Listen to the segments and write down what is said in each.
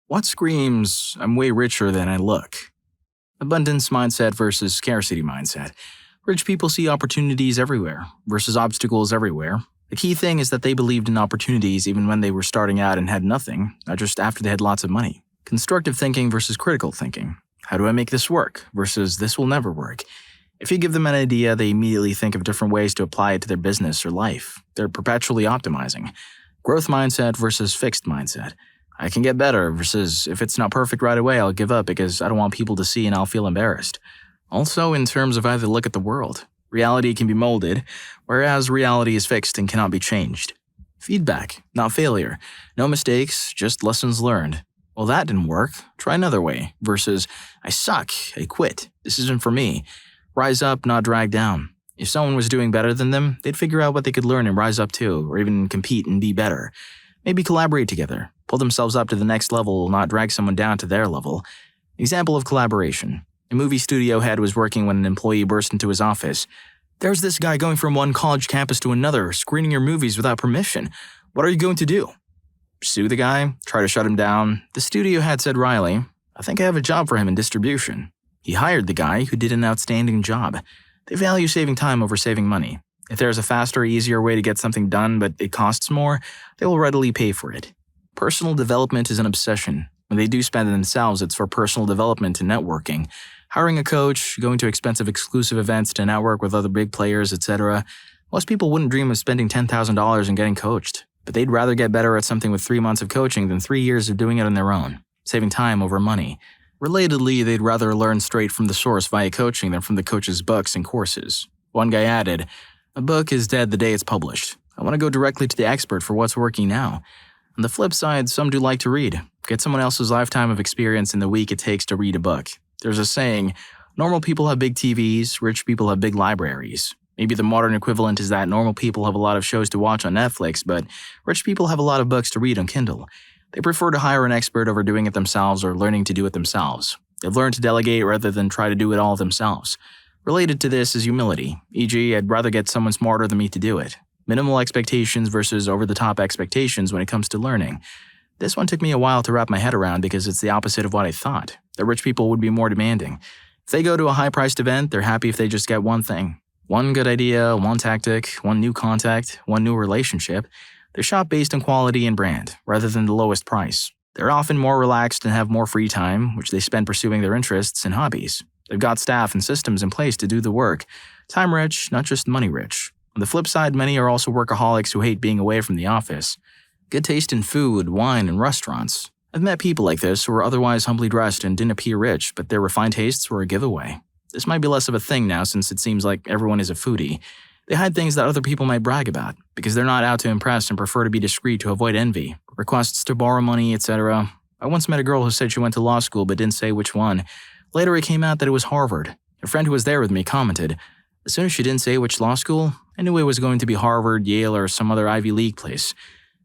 What screams, I'm way richer than I look? Abundance mindset versus scarcity mindset. Rich people see opportunities everywhere versus obstacles everywhere. The key thing is that they believed in opportunities even when they were starting out and had nothing, not just after they had lots of money. Constructive thinking versus critical thinking. How do I make this work versus this will never work? If you give them an idea, they immediately think of different ways to apply it to their business or life. They're perpetually optimizing. Growth mindset versus fixed mindset. I can get better versus if it's not perfect right away, I'll give up because I don't want people to see and I'll feel embarrassed. Also, in terms of how they look at the world, reality can be molded, whereas reality is fixed and cannot be changed. Feedback, not failure. No mistakes, just lessons learned. Well, that didn't work. Try another way. Versus, I suck, I quit, this isn't for me. Rise up, not drag down. If someone was doing better than them, they'd figure out what they could learn and rise up to, or even compete and be better. Maybe collaborate together, pull themselves up to the next level, not drag someone down to their level. Example of collaboration. A movie studio head was working when an employee burst into his office. There's this guy going from one college campus to another, screening your movies without permission. What are you going to do? Sue the guy? Try to shut him down? The studio head said wryly, I think I have a job for him in distribution. He hired the guy who did an outstanding job. They value saving time over saving money. If there's a faster, easier way to get something done but it costs more, they will readily pay for it. Personal development is an obsession. When they do spend it themselves, it's for personal development and networking. Hiring a coach, going to expensive exclusive events to network with other big players, etc. Most people wouldn't dream of spending $10,000 and getting coached, but they'd rather get better at something with 3 months of coaching than 3 years of doing it on their own, saving time over money. Relatedly, they'd rather learn straight from the source via coaching than from the coach's books and courses. One guy added, a book is dead the day it's published. I want to go directly to the expert for what's working now. On the flip side, some do like to read. Get someone else's lifetime of experience in the week it takes to read a book. There's a saying, normal people have big TVs, rich people have big libraries. Maybe the modern equivalent is that normal people have a lot of shows to watch on Netflix, but rich people have a lot of books to read on Kindle. They prefer to hire an expert over doing it themselves or learning to do it themselves. They've learned to delegate rather than try to do it all themselves. Related to this is humility, e.g., I'd rather get someone smarter than me to do it. Minimal expectations versus over-the-top expectations when it comes to learning. This one took me a while to wrap my head around because it's the opposite of what I thought. That rich people would be more demanding. If they go to a high-priced event, they're happy if they just get one thing. One good idea, one tactic, one new contact, one new relationship. They shop based on quality and brand, rather than the lowest price. They're often more relaxed and have more free time, which they spend pursuing their interests and hobbies. They've got staff and systems in place to do the work. Time rich, not just money rich. On the flip side, many are also workaholics who hate being away from the office. Good taste in food, wine, and restaurants. I've met people like this who were otherwise humbly dressed and didn't appear rich, but their refined tastes were a giveaway. This might be less of a thing now since it seems like everyone is a foodie. They hide things that other people might brag about, because they're not out to impress and prefer to be discreet to avoid envy, requests to borrow money, etc. I once met a girl who said she went to law school but didn't say which one. Later it came out that it was Harvard. A friend who was there with me commented, as soon as she didn't say which law school, I knew it was going to be Harvard, Yale, or some other Ivy League place.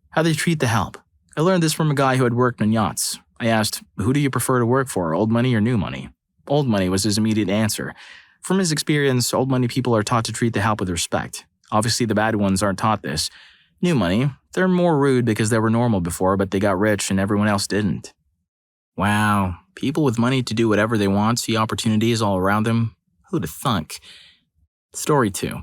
How they treat the help. I learned this from a guy who had worked on yachts. I asked, who do you prefer to work for, old money or new money? Old money was his immediate answer. From his experience, old money people are taught to treat the help with respect. Obviously, the bad ones aren't taught this. New money, they're more rude because they were normal before, but they got rich and everyone else didn't. Wow, people with money to do whatever they want see opportunities all around them. Who'd have thunk? Story 2.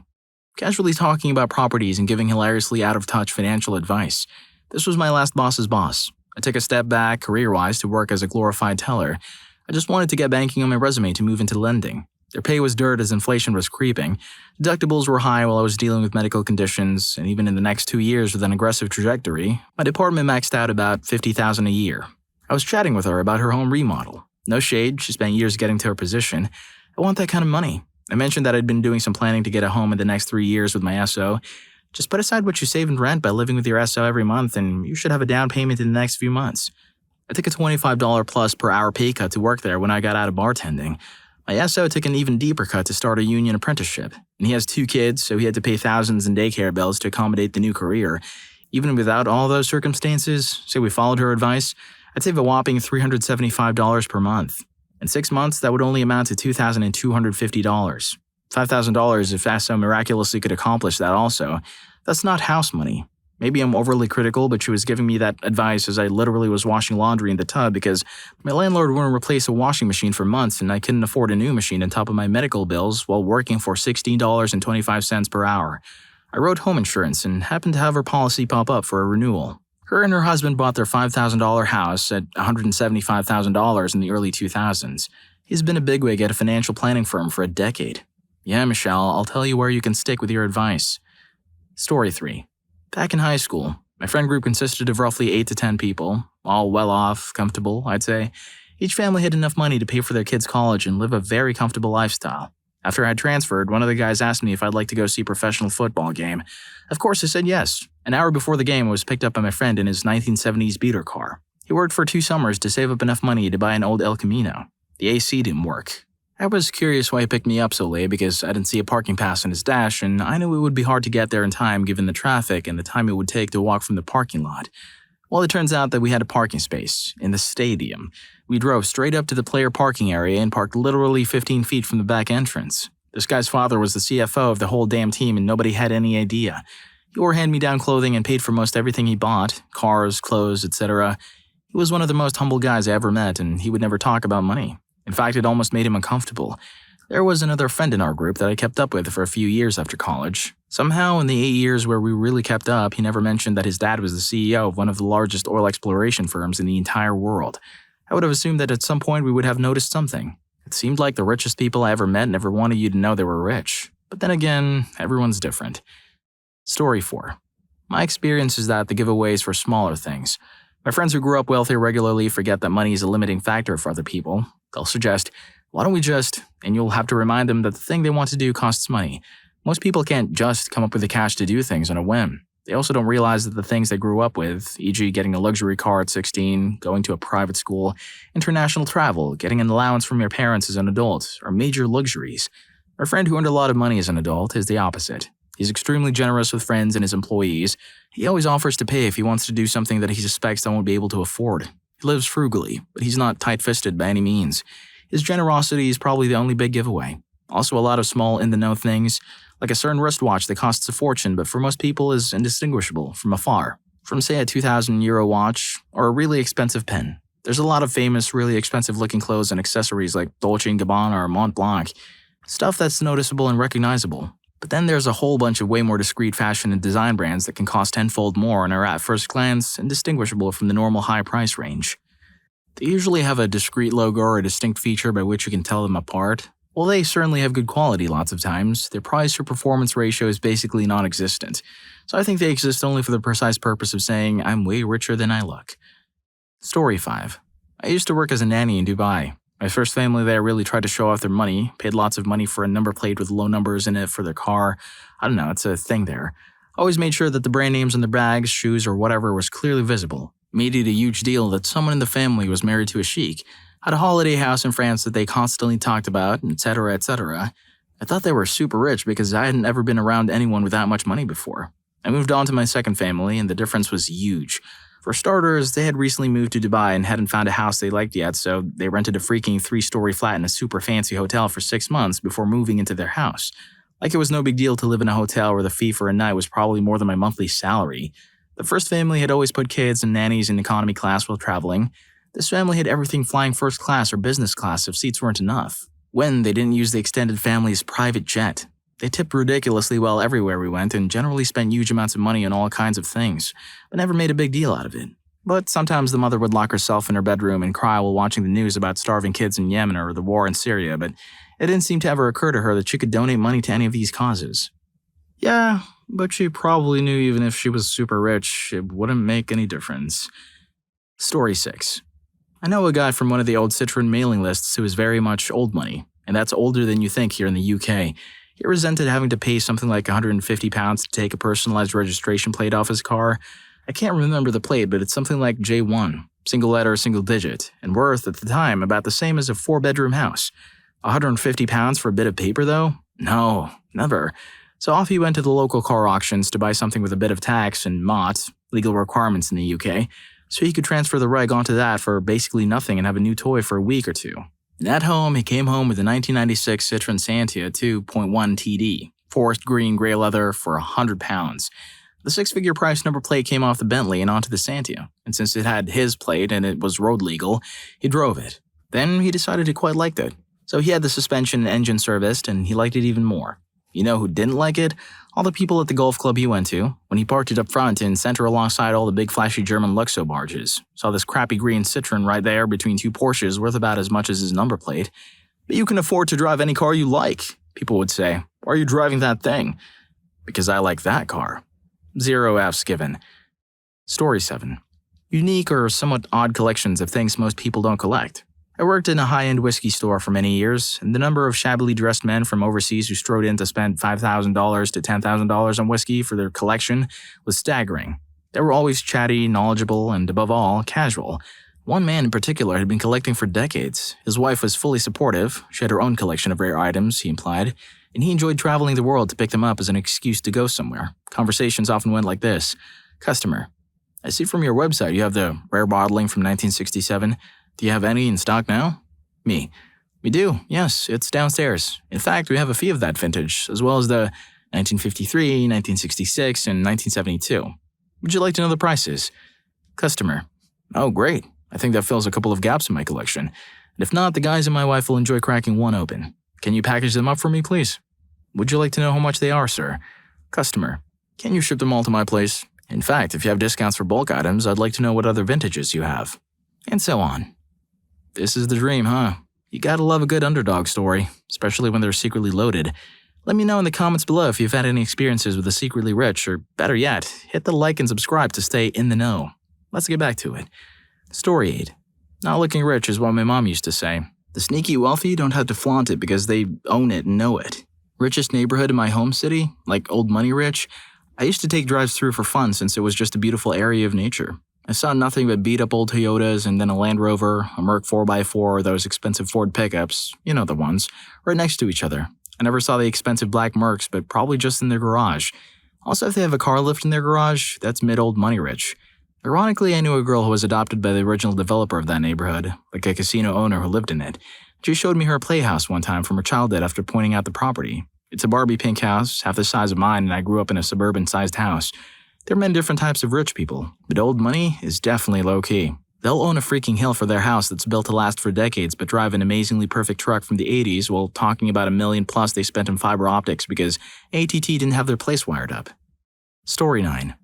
Casually talking about properties and giving hilariously out-of-touch financial advice. This was my last boss's boss. I took a step back, career-wise, to work as a glorified teller. I just wanted to get banking on my resume to move into lending. Their pay was dirt as inflation was creeping. Deductibles were high while I was dealing with medical conditions, and even in the next 2 years with an aggressive trajectory, my department maxed out about $50,000 a year. I was chatting with her about her home remodel. No shade, she spent years getting to her position. I want that kind of money. I mentioned that I'd been doing some planning to get a home in the next 3 years with my SO. Just put aside what you save in rent by living with your SO every month, and you should have a down payment in the next few months. I took a $25 plus per hour pay cut to work there when I got out of bartending. My SO took an even deeper cut to start a union apprenticeship, and he has 2 kids, so he had to pay thousands in daycare bills to accommodate the new career. Even without all those circumstances, say we followed her advice, I'd save a whopping $375 per month. In 6 months, that would only amount to $2,250. $5,000 if SO miraculously could accomplish that also. That's not house money. Maybe I'm overly critical, but she was giving me that advice as I literally was washing laundry in the tub because my landlord wouldn't replace a washing machine for months and I couldn't afford a new machine on top of my medical bills while working for $16.25 per hour. I wrote home insurance and happened to have her policy pop up for a renewal. Her and her husband bought their $5,000 house at $175,000 in the early 2000s. He's been a bigwig at a financial planning firm for a decade. Yeah, Michelle, I'll tell you where you can stick with your advice. Story 3. Back in high school, my friend group consisted of roughly 8 to 10 people, all well off, comfortable, I'd say. Each family had enough money to pay for their kids' college and live a very comfortable lifestyle. After I had transferred, one of the guys asked me if I'd like to go see a professional football game. Of course, I said yes. An hour before the game, I was picked up by my friend in his 1970s beater car. He worked for 2 summers to save up enough money to buy an old El Camino. The AC didn't work. I was curious why he picked me up so late because I didn't see a parking pass in his dash, and I knew it would be hard to get there in time given the traffic and the time it would take to walk from the parking lot. Well, it turns out that we had a parking space in the stadium. We drove straight up to the player parking area and parked literally 15 feet from the back entrance. This guy's father was the CFO of the whole damn team and nobody had any idea. He wore hand-me-down clothing and paid for most everything he bought, cars, clothes, etc. He was one of the most humble guys I ever met and he would never talk about money. In fact, it almost made him uncomfortable. There was another friend in our group that I kept up with for a few years after college. Somehow, in the 8 years where we really kept up, he never mentioned that his dad was the CEO of one of the largest oil exploration firms in the entire world. I would have assumed that at some point we would have noticed something. It seemed like the richest people I ever met never wanted you to know they were rich. But then again, everyone's different. Story 4. My experience is that the giveaways for smaller things. My friends who grew up wealthy regularly forget that money is a limiting factor for other people. They'll suggest, why don't we just, and you'll have to remind them that the thing they want to do costs money. Most people can't just come up with the cash to do things on a whim. They also don't realize that the things they grew up with, e.g. getting a luxury car at 16, going to a private school, international travel, getting an allowance from your parents as an adult, are major luxuries. Our friend who earned a lot of money as an adult is the opposite. He's extremely generous with friends and his employees. He always offers to pay if he wants to do something that he suspects they won't be able to afford. He lives frugally, but he's not tight-fisted by any means. His generosity is probably the only big giveaway. Also a lot of small in-the-know things, like a certain wristwatch that costs a fortune but for most people is indistinguishable from afar. From say a €2,000 watch or a really expensive pen. There's a lot of famous, really expensive-looking clothes and accessories like Dolce & Gabbana or Mont Blanc. Stuff that's noticeable and recognizable. But then there's a whole bunch of way more discreet fashion and design brands that can cost tenfold more and are at first glance indistinguishable from the normal high price range. They usually have a discreet logo or a distinct feature by which you can tell them apart. While they certainly have good quality lots of times, their price to performance ratio is basically non-existent. So I think they exist only for the precise purpose of saying, I'm way richer than I look. Story 5. I used to work as a nanny in Dubai. My first family there really tried to show off their money, paid lots of money for a number plate with low numbers in it for their car. I don't know, it's a thing there. Always made sure that the brand names on their bags, shoes, or whatever was clearly visible. Made it a huge deal that someone in the family was married to a sheik, had a holiday house in France that they constantly talked about, etc., etc. I thought they were super rich because I hadn't ever been around anyone with that much money before. I moved on to my second family, and the difference was huge. For starters, they had recently moved to Dubai and hadn't found a house they liked yet, so they rented a freaking 3-story flat in a super fancy hotel for 6 months before moving into their house. Like it was no big deal to live in a hotel where the fee for a night was probably more than my monthly salary. The first family had always put kids and nannies in economy class while traveling. This family had everything flying first class or business class if seats weren't enough. When they didn't use the extended family's private jet. They tipped ridiculously well everywhere we went and generally spent huge amounts of money on all kinds of things, but never made a big deal out of it. But sometimes the mother would lock herself in her bedroom and cry while watching the news about starving kids in Yemen or the war in Syria, but it didn't seem to ever occur to her that she could donate money to any of these causes. Yeah, but she probably knew even if she was super rich, it wouldn't make any difference. Story 6. I know a guy from one of the old Citroen mailing lists who is very much old money, and that's older than you think here in the UK. He resented having to pay something like £150 to take a personalized registration plate off his car. I can't remember the plate, but it's something like J1, single letter, single digit, and worth, at the time, about the same as a 4-bedroom house. £150 for a bit of paper, though? No, never. So off he went to the local car auctions to buy something with a bit of tax and MOT, legal requirements in the UK, so he could transfer the reg onto that for basically nothing and have a new toy for a week or two. And at home, he came home with a 1996 Citroen Santia 2.1 TD, forest green gray leather for £100. The six-figure price number plate came off the Bentley and onto the Santia, and since it had his plate and it was road legal, he drove it. Then he decided he quite liked it. So he had the suspension and engine serviced, and he liked it even more. You know who didn't like it? All the people at the golf club he went to. When he parked it up front in center alongside all the big flashy German Luxo barges. Saw this crappy green Citroen right there between two Porsches worth about as much as his number plate. But you can afford to drive any car you like, people would say. Why are you driving that thing? Because I like that car. 0 Fs given. Story 7. Unique or somewhat odd collections of things most people don't collect. I worked in a high-end whiskey store for many years, and the number of shabbily dressed men from overseas who strode in to spend $5,000 to $10,000 on whiskey for their collection was staggering. They were always chatty, knowledgeable, and above all, casual. One man in particular had been collecting for decades. His wife was fully supportive. She had her own collection of rare items, he implied, and he enjoyed traveling the world to pick them up as an excuse to go somewhere. Conversations often went like this. Customer: I see from your website you have the rare bottling from 1967. Do you have any in stock now? Me: we do, yes, it's downstairs. In fact, we have a few of that vintage, as well as the 1953, 1966, and 1972. Would you like to know the prices? Customer: oh, great. I think that fills a couple of gaps in my collection. And if not, the guys and my wife will enjoy cracking one open. Can you package them up for me, please? Would you like to know how much they are, sir? Customer: can you ship them all to my place? In fact, if you have discounts for bulk items, I'd like to know what other vintages you have. And so on. This is the dream, huh? You gotta love a good underdog story, especially when they're secretly loaded. Let me know in the comments below if you've had any experiences with the secretly rich, or better yet, hit the like and subscribe to stay in the know. Let's get back to it. Story 8. Not looking rich is what my mom used to say. The sneaky wealthy don't have to flaunt it because they own it and know it. Richest neighborhood in my home city, like old money rich, I used to take drives through for fun since it was just a beautiful area of nature. I saw nothing but beat-up old Toyotas and then a Land Rover, a Merc 4x4, or those expensive Ford pickups, you know the ones, right next to each other. I never saw the expensive black Mercs, but probably just in their garage. Also, if they have a car lift in their garage, that's mid-old money rich. Ironically, I knew a girl who was adopted by the original developer of that neighborhood, like a casino owner who lived in it. She showed me her playhouse one time from her childhood after pointing out the property. It's a Barbie pink house, half the size of mine, and I grew up in a suburban-sized house. There are many different types of rich people, but old money is definitely low-key. They'll own a freaking hill for their house that's built to last for decades but drive an amazingly perfect truck from the 80s while talking about $1 million plus they spent on fiber optics because AT&T didn't have their place wired up. Story 9.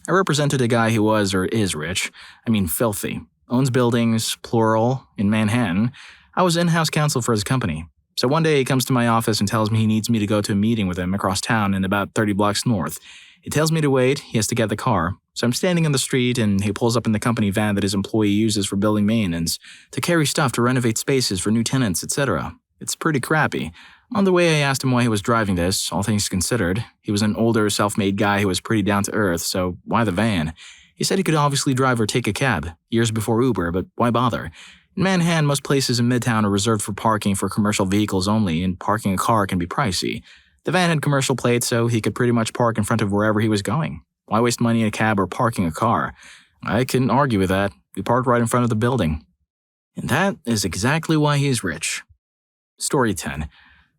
I represented a guy who was or is rich. I mean filthy. Owns buildings, plural, in Manhattan. I was in-house counsel for his company. So one day he comes to my office and tells me he needs me to go to a meeting with him across town and about 30 blocks north. He tells me to wait, he has to get the car. So I'm standing on the street and he pulls up in the company van that his employee uses for building maintenance, to carry stuff to renovate spaces for new tenants, etc. It's pretty crappy. On the way, I asked him why he was driving this, all things considered. He was an older, self-made guy who was pretty down to earth, so why the van? He said he could obviously drive or take a cab, years before Uber, but why bother? In Manhattan, most places in Midtown are reserved for parking for commercial vehicles only, and parking a car can be pricey. The van had commercial plates, so he could pretty much park in front of wherever he was going. Why waste money in a cab or parking a car? I couldn't argue with that. We parked right in front of the building. And that is exactly why he is rich. Story 10.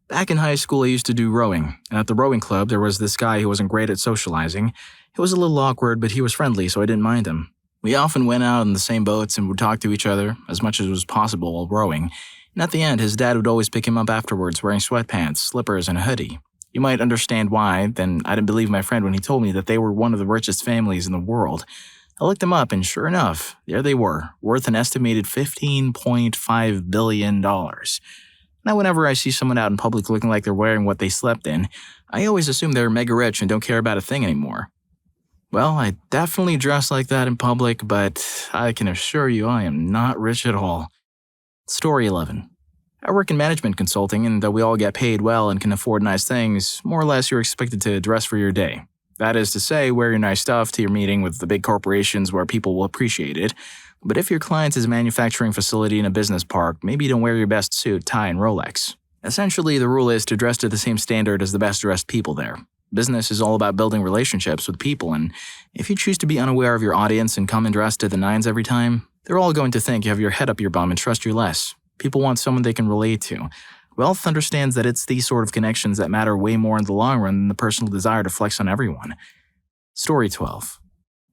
Back in high school, I used to do rowing, and at the rowing club, there was this guy who wasn't great at socializing. He was a little awkward, but he was friendly, so I didn't mind him. We often went out in the same boats and would talk to each other, as much as was possible while rowing. And at the end, his dad would always pick him up afterwards wearing sweatpants, slippers, and a hoodie. You might understand why, then I didn't believe my friend when he told me that they were one of the richest families in the world. I looked them up, and sure enough, there they were, worth an estimated $15.5 billion. Now, whenever I see someone out in public looking like they're wearing what they slept in, I always assume they're mega rich and don't care about a thing anymore. Well, I definitely dress like that in public, but I can assure you I am not rich at all. Story 11. I work in management consulting, and though we all get paid well and can afford nice things, more or less you're expected to dress for your day. That is to say, wear your nice stuff to your meeting with the big corporations where people will appreciate it. But if your client is a manufacturing facility in a business park, maybe you don't wear your best suit, tie, and Rolex. Essentially, the rule is to dress to the same standard as the best-dressed people there. Business is all about building relationships with people, and if you choose to be unaware of your audience and come in dressed to the nines every time, they're all going to think you have your head up your bum and trust you less. People want someone they can relate to. Wealth understands that it's these sort of connections that matter way more in the long run than the personal desire to flex on everyone. Story 12.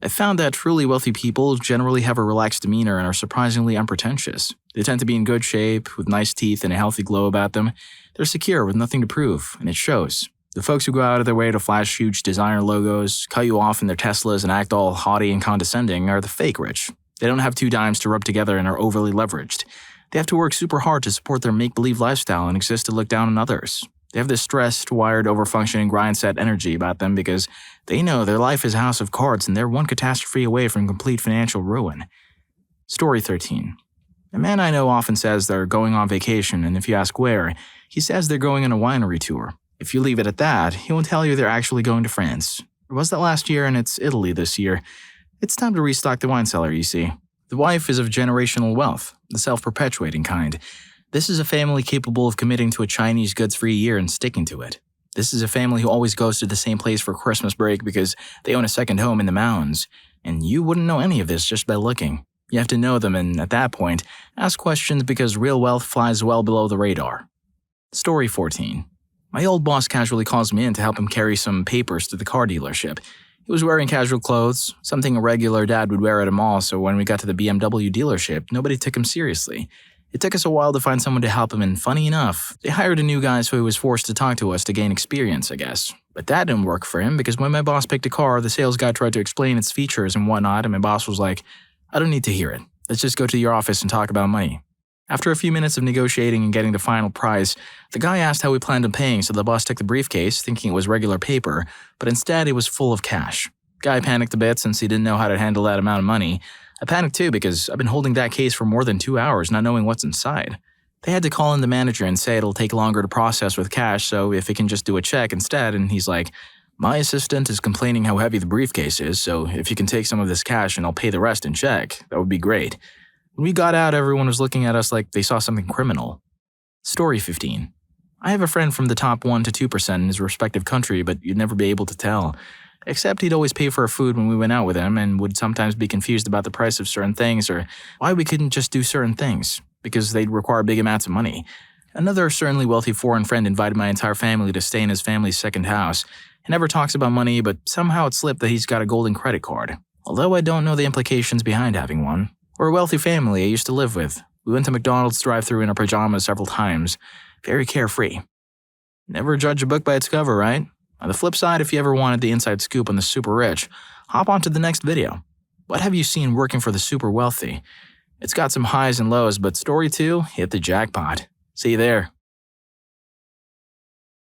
I found that truly wealthy people generally have a relaxed demeanor and are surprisingly unpretentious. They tend to be in good shape, with nice teeth and a healthy glow about them. They're secure with nothing to prove, and it shows. The folks who go out of their way to flash huge designer logos, cut you off in their Teslas, and act all haughty and condescending are the fake rich. They don't have 2 dimes to rub together and are overly leveraged. They have to work super hard to support their make-believe lifestyle and exist to look down on others. They have this stressed, wired, over-functioning, grind-set energy about them because they know their life is a house of cards and they're one catastrophe away from complete financial ruin. Story 13. A man I know often says they're going on vacation, and if you ask where, he says they're going on a winery tour. If you leave it at that, he won't tell you they're actually going to France. It was that last year, and it's Italy this year. It's time to restock the wine cellar, you see. The wife is of generational wealth, the self-perpetuating kind. This is a family capable of committing to a Chinese goods-free year and sticking to it. This is a family who always goes to the same place for Christmas break because they own a second home in the mountains. And you wouldn't know any of this just by looking. You have to know them and, at that point, ask questions because real wealth flies well below the radar. Story 14. My old boss casually calls me in to help him carry some papers to the car dealership. He was wearing casual clothes, something a regular dad would wear at a mall, so when we got to the BMW dealership, nobody took him seriously. It took us a while to find someone to help him, and funny enough, they hired a new guy so he was forced to talk to us to gain experience, I guess. But that didn't work for him because when my boss picked a car, the sales guy tried to explain its features and whatnot, and my boss was like, I don't need to hear it. Let's just go to your office and talk about money. After a few minutes of negotiating and getting the final price, the guy asked how we planned on paying, so the boss took the briefcase, thinking it was regular paper, but instead it was full of cash. Guy panicked a bit since he didn't know how to handle that amount of money. I panicked too because I've been holding that case for more than 2 hours not knowing what's inside. They had to call in the manager and say it'll take longer to process with cash, so if he can just do a check instead, and he's like, my assistant is complaining how heavy the briefcase is, so if you can take some of this cash and I'll pay the rest in check, that would be great. When we got out, everyone was looking at us like they saw something criminal. Story 15. I have a friend from the top 1 to 2% in his respective country, but you'd never be able to tell. Except he'd always pay for our food when we went out with him and would sometimes be confused about the price of certain things or why we couldn't just do certain things, because they'd require big amounts of money. Another certainly wealthy foreign friend invited my entire family to stay in his family's second house. He never talks about money, but somehow it slipped that he's got a golden credit card. Although I don't know the implications behind having one. We're a wealthy family I used to live with. We went to McDonald's drive-thru in our pajamas several times. Very carefree. Never judge a book by its cover, right? On the flip side, if you ever wanted the inside scoop on the super rich, hop on to the next video. What have you seen working for the super wealthy? It's got some highs and lows, but story 2 hit the jackpot. See you there.